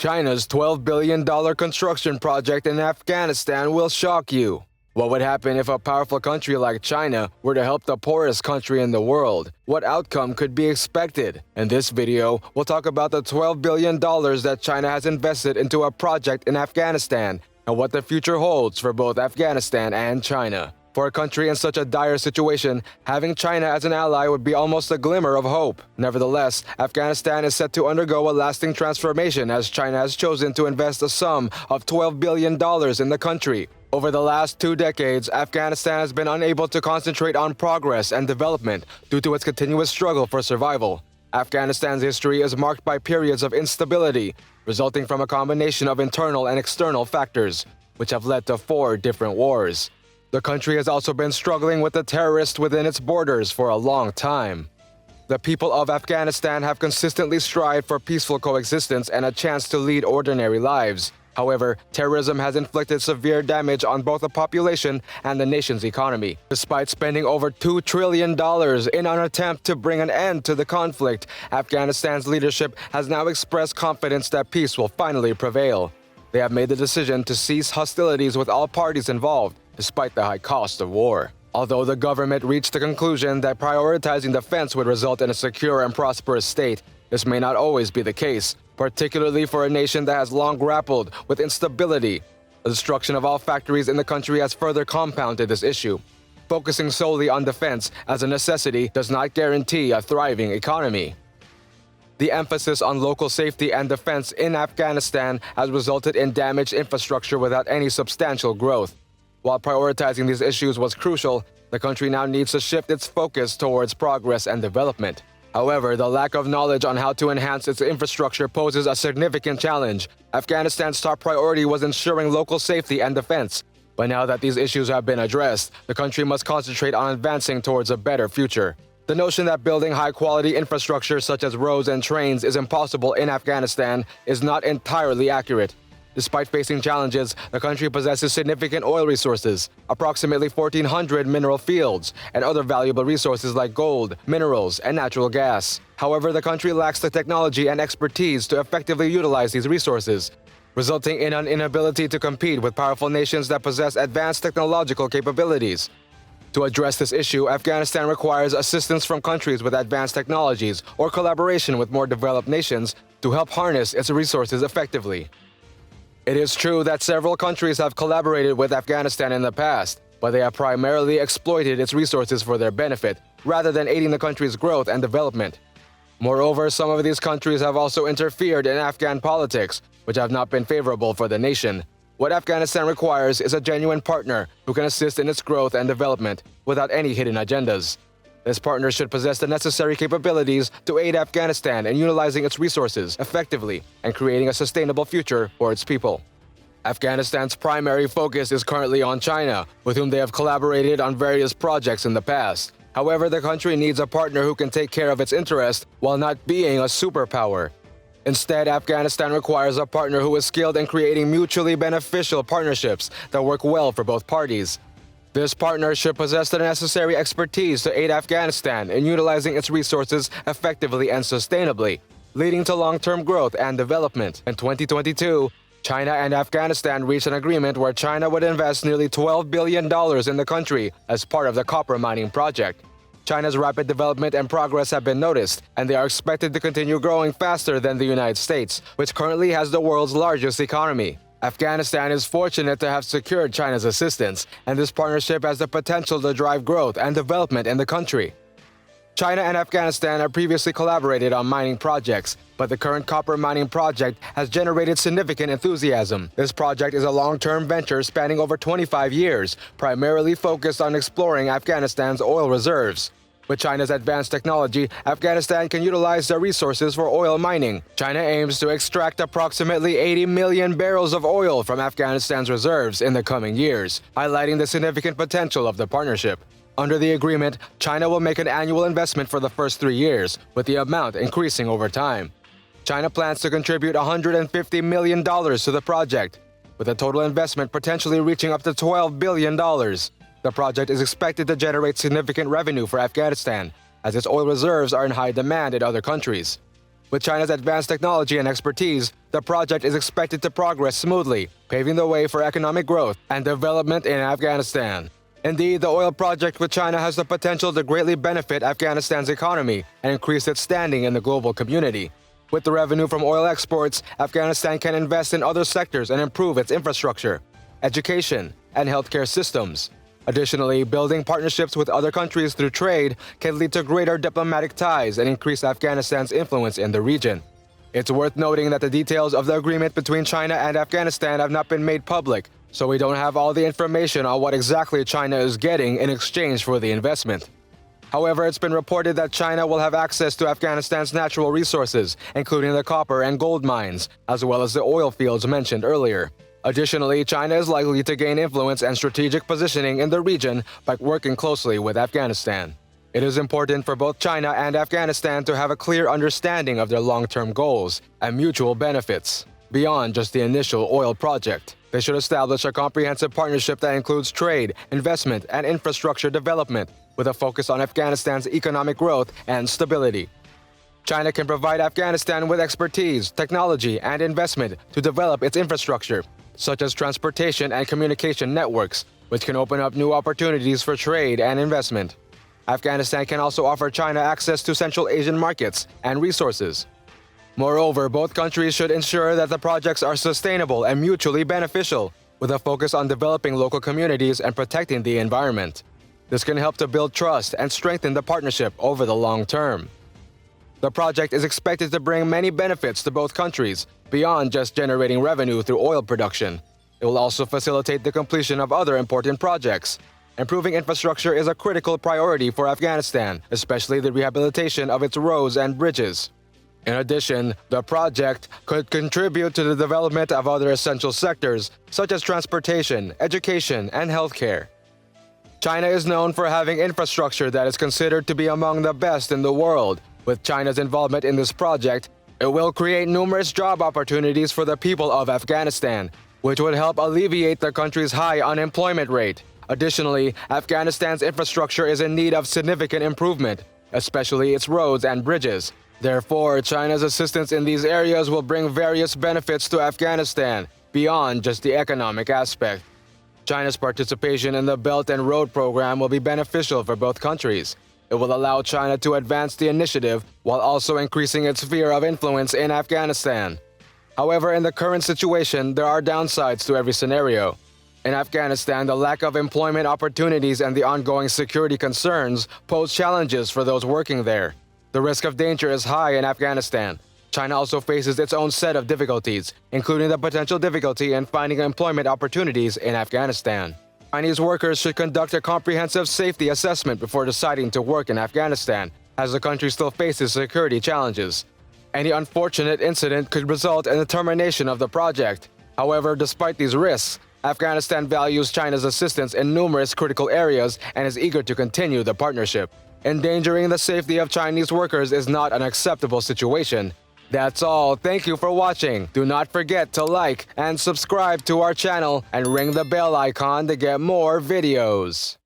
China's $12 billion construction project in Afghanistan will shock you. What would happen if a powerful country like China were to help the poorest country in the world? What outcome could be expected? In this video, we'll talk about the $12 billion that China has invested into a project in Afghanistan and what the future holds for both Afghanistan and China. For a country in such a dire situation, having China as an ally would be almost a glimmer of hope. Nevertheless, Afghanistan is set to undergo a lasting transformation as China has chosen to invest a sum of $12 billion in the country. Over the last 2 decades, Afghanistan has been unable to concentrate on progress and development due to its continuous struggle for survival. Afghanistan's history is marked by periods of instability, resulting from a combination of internal and external factors, which have led to 4 different wars. The country has also been struggling with the terrorists within its borders for a long time. The people of Afghanistan have consistently strived for peaceful coexistence and a chance to lead ordinary lives. However, terrorism has inflicted severe damage on both the population and the nation's economy. Despite spending over $2 trillion in an attempt to bring an end to the conflict, Afghanistan's leadership has now expressed confidence that peace will finally prevail. They have made the decision to cease hostilities with all parties involved, despite the high cost of war. Although the government reached the conclusion that prioritizing defense would result in a secure and prosperous state, this may not always be the case, particularly for a nation that has long grappled with instability. The destruction of all factories in the country has further compounded this issue. Focusing solely on defense as a necessity does not guarantee a thriving economy. The emphasis on local safety and defense in Afghanistan has resulted in damaged infrastructure without any substantial growth. While prioritizing these issues was crucial, the country now needs to shift its focus towards progress and development. However, the lack of knowledge on how to enhance its infrastructure poses a significant challenge. Afghanistan's top priority was ensuring local safety and defense. But now that these issues have been addressed, the country must concentrate on advancing towards a better future. The notion that building high-quality infrastructure such as roads and trains is impossible in Afghanistan is not entirely accurate. Despite facing challenges, the country possesses significant oil resources, approximately 1,400 mineral fields, and other valuable resources like gold, minerals, and natural gas. However, the country lacks the technology and expertise to effectively utilize these resources, resulting in an inability to compete with powerful nations that possess advanced technological capabilities. To address this issue, Afghanistan requires assistance from countries with advanced technologies or collaboration with more developed nations to help harness its resources effectively. It is true that several countries have collaborated with Afghanistan in the past, but they have primarily exploited its resources for their benefit, rather than aiding the country's growth and development. Moreover, some of these countries have also interfered in Afghan politics, which have not been favorable for the nation. What Afghanistan requires is a genuine partner who can assist in its growth and development without any hidden agendas. This partner should possess the necessary capabilities to aid Afghanistan in utilizing its resources effectively and creating a sustainable future for its people. Afghanistan's primary focus is currently on China, with whom they have collaborated on various projects in the past. However, the country needs a partner who can take care of its interests while not being a superpower. Instead, Afghanistan requires a partner who is skilled in creating mutually beneficial partnerships that work well for both parties. This partner should possess the necessary expertise to aid Afghanistan in utilizing its resources effectively and sustainably, leading to long-term growth and development. In 2022, China and Afghanistan reached an agreement where China would invest nearly $12 billion in the country as part of the copper mining project. China's rapid development and progress have been noticed, and they are expected to continue growing faster than the United States, which currently has the world's largest economy. Afghanistan is fortunate to have secured China's assistance, and this partnership has the potential to drive growth and development in the country. China and Afghanistan have previously collaborated on mining projects, but the current copper mining project has generated significant enthusiasm. This project is a long-term venture spanning over 25 years, primarily focused on exploring Afghanistan's oil reserves. With China's advanced technology, Afghanistan can utilize their resources for oil mining. China aims to extract approximately 80 million barrels of oil from Afghanistan's reserves in the coming years, highlighting the significant potential of the partnership. Under the agreement, China will make an annual investment for the first 3 years, with the amount increasing over time. China plans to contribute $150 million to the project, with a total investment potentially reaching up to $12 billion. The project is expected to generate significant revenue for Afghanistan, as its oil reserves are in high demand in other countries. With China's advanced technology and expertise, the project is expected to progress smoothly, paving the way for economic growth and development in Afghanistan. Indeed, the oil project with China has the potential to greatly benefit Afghanistan's economy and increase its standing in the global community. With the revenue from oil exports, Afghanistan can invest in other sectors and improve its infrastructure, education, and healthcare systems. Additionally, building partnerships with other countries through trade can lead to greater diplomatic ties and increase Afghanistan's influence in the region. It's worth noting that the details of the agreement between China and Afghanistan have not been made public, so we don't have all the information on what exactly China is getting in exchange for the investment. However, it's been reported that China will have access to Afghanistan's natural resources, including the copper and gold mines, as well as the oil fields mentioned earlier. Additionally, China is likely to gain influence and strategic positioning in the region by working closely with Afghanistan. It is important for both China and Afghanistan to have a clear understanding of their long-term goals and mutual benefits, beyond just the initial oil project. They should establish a comprehensive partnership that includes trade, investment, and infrastructure development, with a focus on Afghanistan's economic growth and stability. China can provide Afghanistan with expertise, technology, and investment to develop its infrastructure, such as transportation and communication networks, which can open up new opportunities for trade and investment. Afghanistan can also offer China access to Central Asian markets and resources. Moreover, both countries should ensure that the projects are sustainable and mutually beneficial, with a focus on developing local communities and protecting the environment. This can help to build trust and strengthen the partnership over the long term. The project is expected to bring many benefits to both countries, beyond just generating revenue through oil production. It will also facilitate the completion of other important projects. Improving infrastructure is a critical priority for Afghanistan, especially the rehabilitation of its roads and bridges. In addition, the project could contribute to the development of other essential sectors, such as transportation, education, and healthcare. China is known for having infrastructure that is considered to be among the best in the world. With China's involvement in this project, it will create numerous job opportunities for the people of Afghanistan, which would help alleviate the country's high unemployment rate. Additionally, Afghanistan's infrastructure is in need of significant improvement, especially its roads and bridges. Therefore, China's assistance in these areas will bring various benefits to Afghanistan, beyond just the economic aspect. China's participation in the Belt and Road Program will be beneficial for both countries. It will allow China to advance the initiative while also increasing its sphere of influence in Afghanistan. However, in the current situation, there are downsides to every scenario. In Afghanistan, the lack of employment opportunities and the ongoing security concerns pose challenges for those working there. The risk of danger is high in Afghanistan. China also faces its own set of difficulties, including the potential difficulty in finding employment opportunities in Afghanistan. Chinese workers should conduct a comprehensive safety assessment before deciding to work in Afghanistan, as the country still faces security challenges. Any unfortunate incident could result in the termination of the project. However, despite these risks, Afghanistan values China's assistance in numerous critical areas and is eager to continue the partnership. Endangering the safety of Chinese workers is not an acceptable situation. That's all. Thank you for watching. Do not forget to like and subscribe to our channel and ring the bell icon to get more videos.